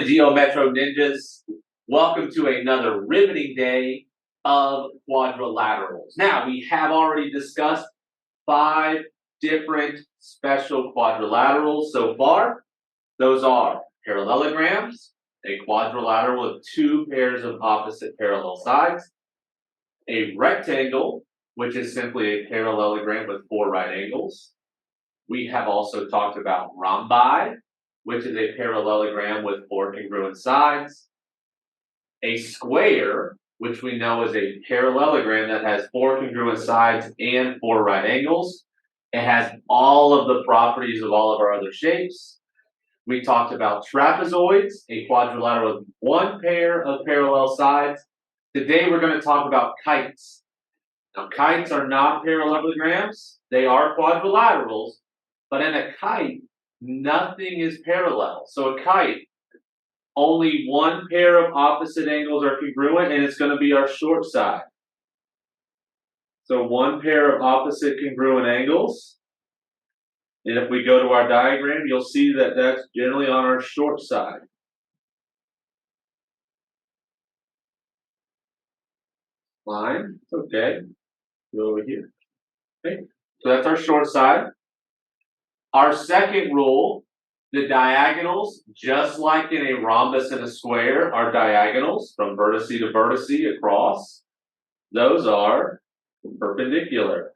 GeoMetro Ninjas. Welcome to another riveting day of quadrilaterals. Now, we have already discussed 5 different special quadrilaterals so far. Those are parallelograms, a quadrilateral with 2 pairs of opposite parallel sides, a rectangle, which is simply a parallelogram with 4 right angles. We have also talked about rhombi, which is a parallelogram with 4 congruent sides. A square, which we know is a parallelogram that has 4 congruent sides and 4 right angles. It has all of the properties of all of our other shapes. We talked about trapezoids, a quadrilateral with 1 pair of parallel sides. Today we're going to talk about kites. Now, kites are not parallelograms, they are quadrilaterals, but in a kite, nothing is parallel. So a kite, only 1 pair of opposite angles are congruent, and it's going to be our short side. So 1 pair of opposite congruent angles. And if we go to our diagram, you'll see that that's generally on our short side. Line, okay. Go over here. Okay, so that's our short side. Our second rule, the diagonals, just like in a rhombus and a square, are diagonals from vertice to vertice across. Those are perpendicular.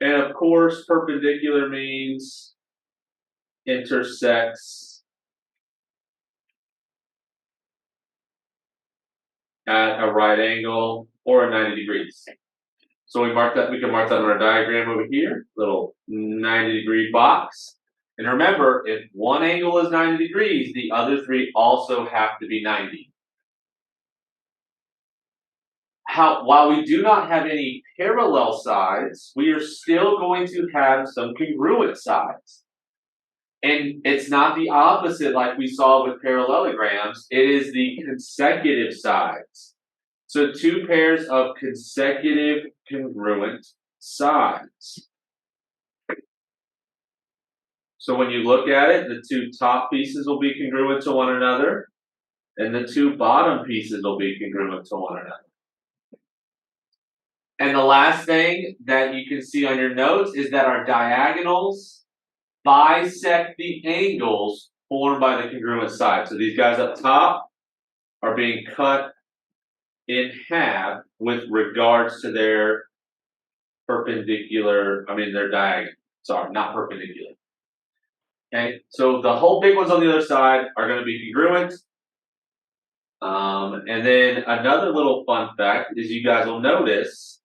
And of course, perpendicular means intersects at a right angle or 90 degrees. So we can mark that on our diagram over here, little 90-degree box. And remember, if one angle is 90 degrees, the other 3 also have to be 90. While we do not have any parallel sides, we are still going to have some congruent sides. And it's not the opposite like we saw with parallelograms, it is the consecutive sides. So 2 pairs of consecutive congruent sides. So when you look at it, the 2 top pieces will be congruent to one another, and the 2 bottom pieces will be congruent to one another. And the last thing that you can see on your notes is that our diagonals bisect the angles formed by the congruent sides. So these guys up top are being cut in half with regards to their their diagonal. Sorry, not perpendicular. Okay, so the whole big ones on the other side are going to be congruent. And then another little fun fact is you guys will notice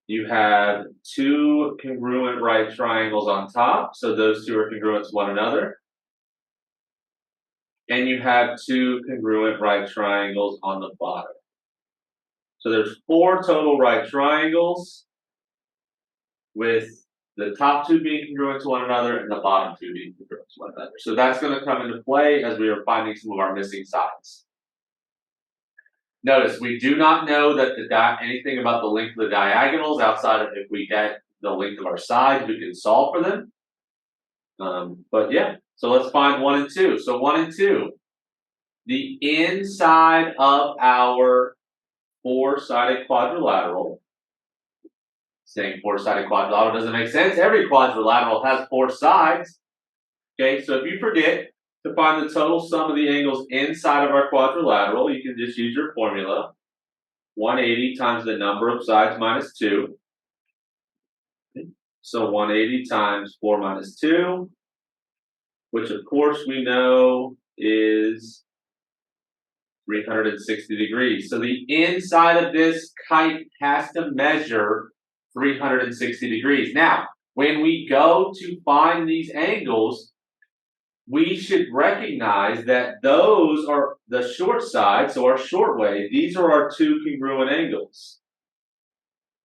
you have 2 congruent right triangles on top. So those 2 are congruent to one another. And you have 2 congruent right triangles on the bottom. So there's 4 total right triangles with the top 2 being congruent to one another and the bottom 2 being congruent to one another. So that's going to come into play as we are finding some of our missing sides. Notice we do not know that anything about the length of the diagonals outside of if we get the length of our sides, we can solve for them. But yeah, so let's find 1 and 2. So 1 and 2, the inside of our 4-sided quadrilateral. Saying 4-sided quadrilateral doesn't make sense. Every quadrilateral has 4 sides. Okay, so if you forget to find the total sum of the angles inside of our quadrilateral, you can just use your formula. 180 times the number of sides minus 2. So 180 times 4 minus 2, which of course we know is 360 degrees. So the inside of this kite has to measure 360 degrees. Now, when we go to find these angles, we should recognize that those are the short side, so our short way, these are our 2 congruent angles.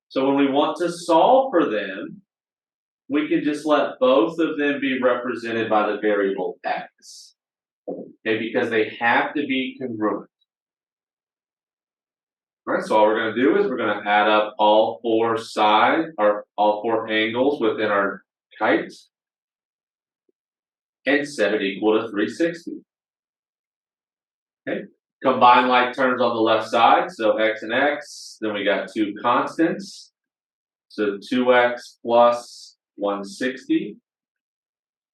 So when we want to solve for them, we can just let both of them be represented by the variable x. Okay, because they have to be congruent. Alright, so all we're going to do is we're going to add up all four sides, or all four angles within our kite, and set it equal to 360. Okay, combine like terms on the left side, so x and x, then we got two constants, so 2x plus 160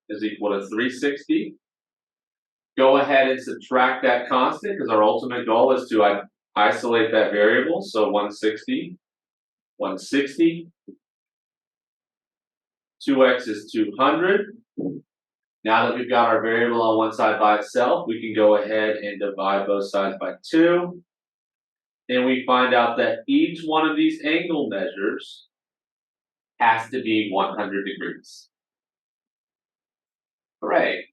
is equal to 360. Go ahead and subtract that constant because our ultimate goal is to isolate that variable, so 160, 160, 2x is 200. Now that we've got our variable on one side by itself, we can go ahead and divide both sides by 2. And we find out that each one of these angle measures has to be 100 degrees. Hooray.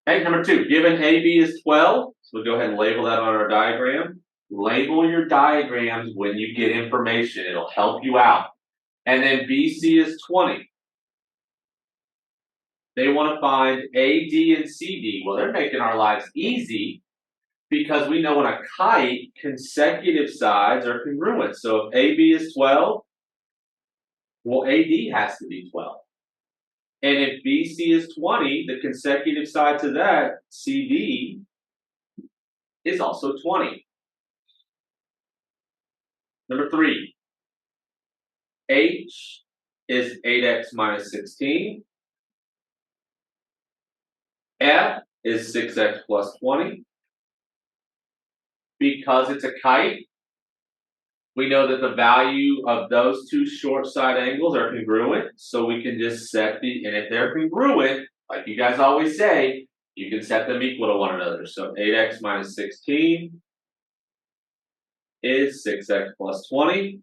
Okay, number 2, given AB is 12, so we'll go ahead and label that on our diagram. Label your diagrams when you get information, it'll help you out. And then BC is 20. They want to find AD and CD. Well, they're making our lives easy because we know in a kite, consecutive sides are congruent. So if AB is 12, well, AD has to be 12. And if BC is 20, the consecutive side to that, CD, is also 20. Number 3, H is 8x minus 16. F is 6x plus 20. Because it's a kite, we know that the value of those two short side angles are congruent, so we can just set and if they're congruent, like you guys always say, you can set them equal to one another. So 8x minus 16 is 6x plus 20.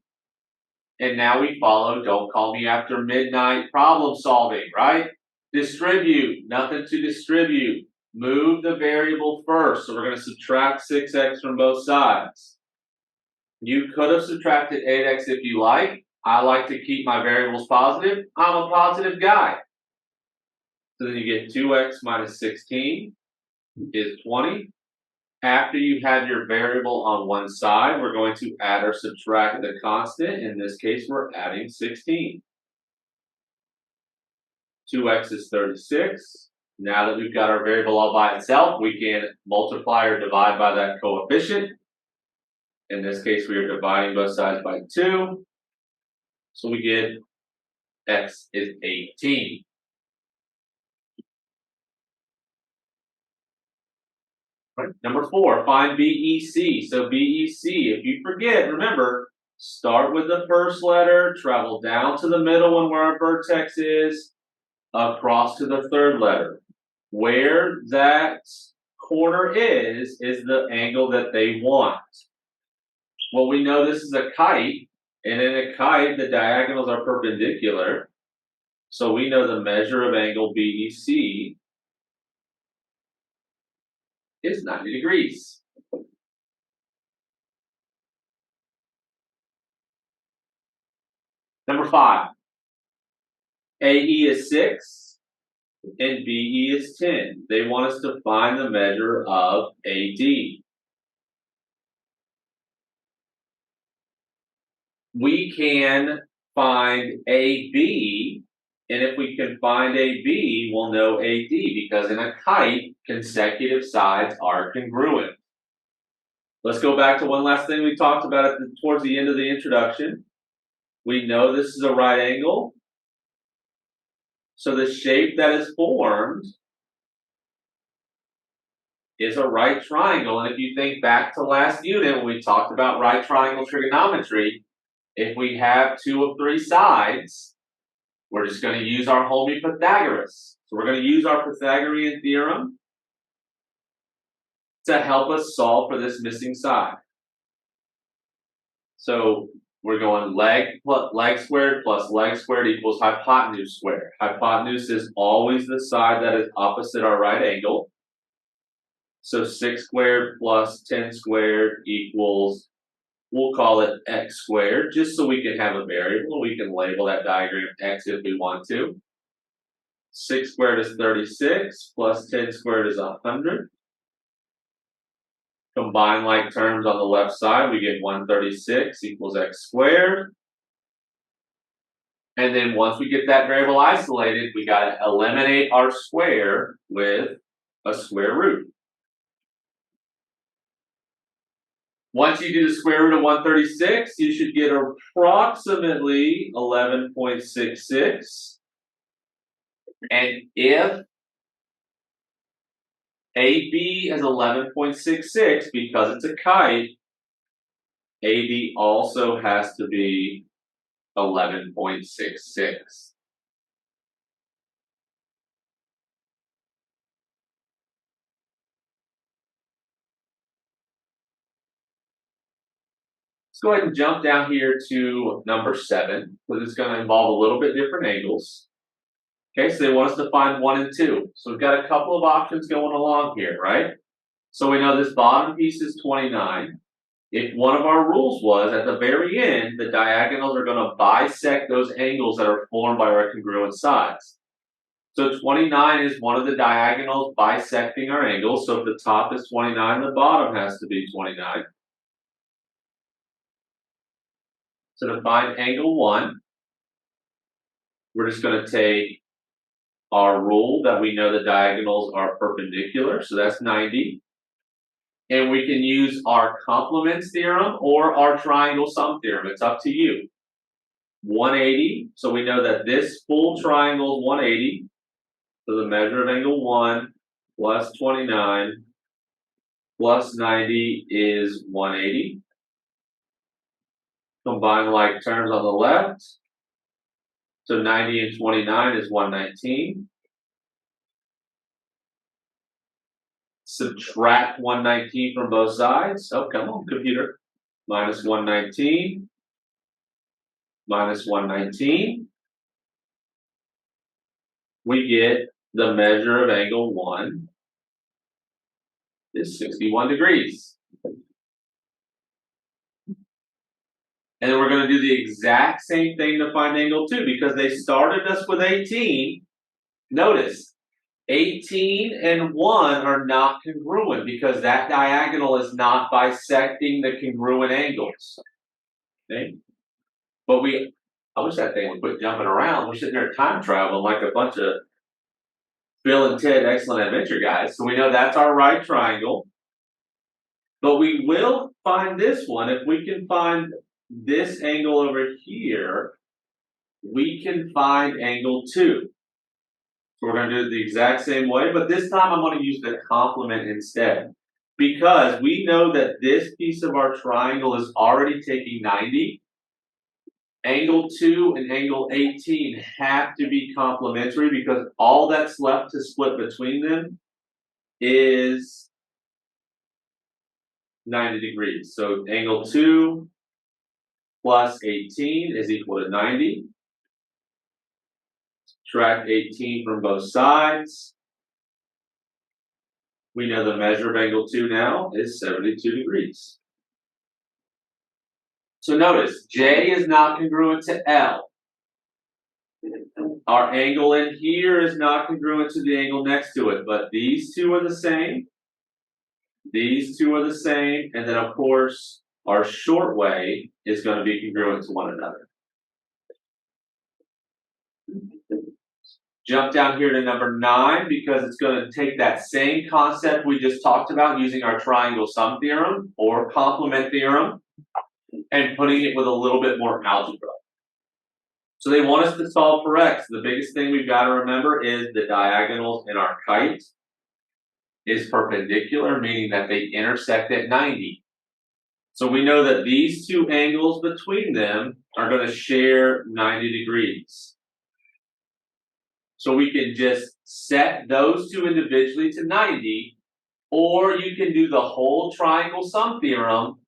And now we follow, don't call me after midnight problem solving, right? Distribute, nothing to distribute. Move the variable first. So we're going to subtract 6x from both sides. You could have subtracted 8x if you like. I like to keep my variables positive. I'm a positive guy. So then you get 2x minus 16 is 20. After you have your variable on one side, we're going to add or subtract the constant. In this case, we're adding 16. 2x is 36. Now that we've got our variable all by itself, we can multiply or divide by that coefficient. In this case, we are dividing both sides by 2. So we get x is 18. Right. Number 4, find BEC. So BEC, if you forget, remember, start with the first letter, travel down to the middle one where our vertex is, across to the third letter. Where that corner is the angle that they want. Well, we know this is a kite, and in a kite, the diagonals are perpendicular. So we know the measure of angle BEC is 90 degrees. Number 5, AE is 6 and BE is 10. They want us to find the measure of AD. We can find AB, and if we can find AB, we'll know AD, because in a kite, consecutive sides are congruent. Let's go back to one last thing we talked about towards the end of the introduction. We know this is a right angle. So the shape that is formed is a right triangle. And if you think back to last unit when we talked about right triangle trigonometry, if we have 2 of 3 sides, we're just going to use our Homey-Pythagoras. So we're going to use our Pythagorean theorem to help us solve for this missing side. So we're going leg squared plus leg squared equals hypotenuse squared. Hypotenuse is always the side that is opposite our right angle. So 6 squared plus 10 squared equals, we'll call it x squared, just so we can have a variable. We can label that diagram x if we want to. 6 squared is 36, plus 10 squared is 100. Combine like terms on the left side, we get 136 equals x squared. And then once we get that variable isolated, we got to eliminate our square with a square root. Once you do the square root of 136, you should get approximately 11.66. And if AB is 11.66, because it's a kite, AD also has to be 11.66. Let's go ahead and jump down here to number 7, because it's going to involve a little bit different angles. Okay, so they want us to find 1 and 2. So we've got a couple of options going along here, right? So we know this bottom piece is 29. If one of our rules was, at the very end, the diagonals are going to bisect those angles that are formed by our congruent sides. So 29 is one of the diagonals bisecting our angles. So if the top is 29, the bottom has to be 29. So to find angle 1, we're just going to take our rule that we know the diagonals are perpendicular, so that's 90. And we can use our complements theorem or our triangle sum theorem. It's up to you. 180, so we know that this full triangle is 180. So the measure of angle 1 plus 29 plus 90 is 180. Combine like terms on the left. So 90 and 29 is 119. Subtract 119 from both sides. Oh, come on, computer. Minus 119. Minus 119. We get the measure of angle 1 is 61 degrees. And then we're going to do the exact same thing to find angle 2 because they started us with 18. Notice, 18 and 1 are not congruent because that diagonal is not bisecting the congruent angles. Okay? But I wish that thing would quit jumping around. We're sitting there time traveling like a bunch of Bill and Ted Excellent Adventure guys. So we know that's our right triangle. But we will find this one. If we can find this angle over here, we can find angle 2. So we're going to do it the exact same way, but this time I'm going to use the complement instead. Because we know that this piece of our triangle is already taking 90. Angle 2 and angle 18 have to be complementary because all that's left to split between them is 90 degrees. So angle 2 plus 18 is equal to 90. Subtract 18 from both sides. We know the measure of angle 2 now is 72 degrees. So notice, J is not congruent to L. Our angle in here is not congruent to the angle next to it, but these two are the same. These two are the same, and then of course, our short way is going to be congruent to one another. Jump down here to number 9 because it's going to take that same concept we just talked about using our triangle sum theorem or complement theorem and putting it with a little bit more algebra. So they want us to solve for x. The biggest thing we've got to remember is the diagonals in our kite is perpendicular, meaning that they intersect at 90. So we know that these two angles between them are going to share 90 degrees. So we can just set those two individually to 90, or you can do the whole triangle sum theorem,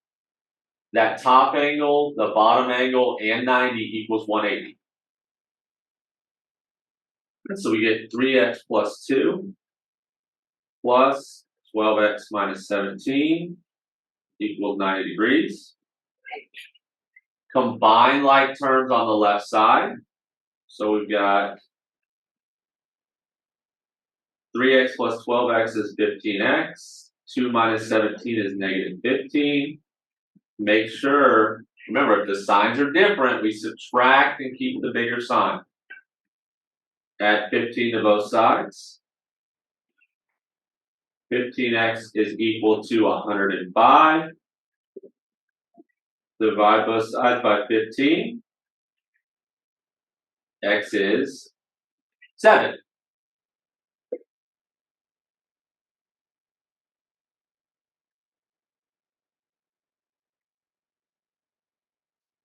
that top angle, the bottom angle, and 90 equals 180. And so we get 3x plus 2 plus 12x minus 17 equals 90 degrees. Combine like terms on the left side. So we've got 3x plus 12x is 15x. 2 minus 17 is negative 15. Make sure, remember, if the signs are different, we subtract and keep the bigger sign. Add 15 to both sides. 15x is equal to 105. Divide both sides by 15. X is 7.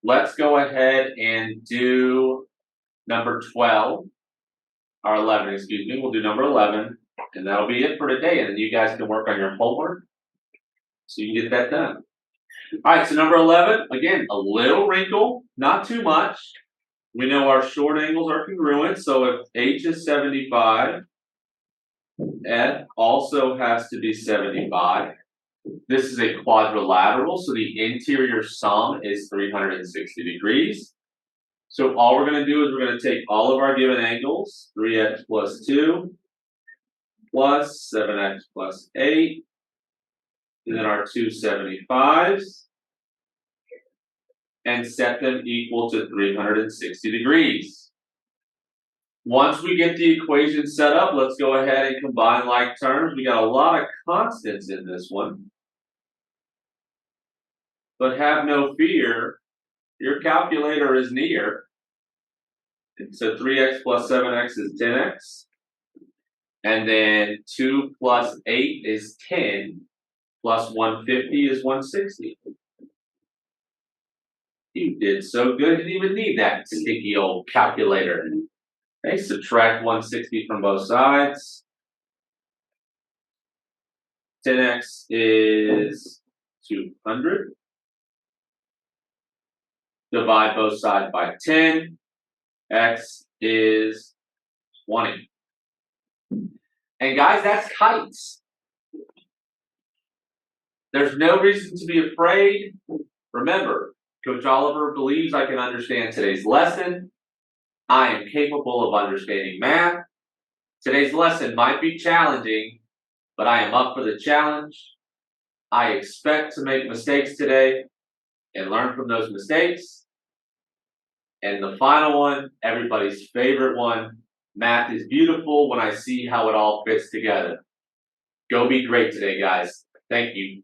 Let's go ahead and do number 12, or 11, excuse me. We'll do number 11, and that'll be it for today. And then you guys can work on your homework so you can get that done. All right, so number 11, again, a little wrinkle, not too much. We know our short angles are congruent, so if H is 75, F also has to be 75. This is a quadrilateral, so the interior sum is 360 degrees. So all we're going to do is we're going to take all of our given angles, 3x plus 2 plus 7x plus 8, and then our two 75s, and set them equal to 360 degrees. Once we get the equation set up, let's go ahead and combine like terms. We got a lot of constants in this one. But have no fear, your calculator is near. So 3x plus 7x is 10x. And then 2 plus 8 is 10. Plus 150 is 160. You did so good, you didn't even need that sticky old calculator. Okay, subtract 160 from both sides. 10x is 200. Divide both sides by 10. X is 20. And guys, that's kites. There's no reason to be afraid. Remember, Coach Oliver believes I can understand today's lesson. I am capable of understanding math. Today's lesson might be challenging, but I am up for the challenge. I expect to make mistakes today and learn from those mistakes. And the final one, everybody's favorite one, math is beautiful when I see how it all fits together. Go be great today, guys. Thank you.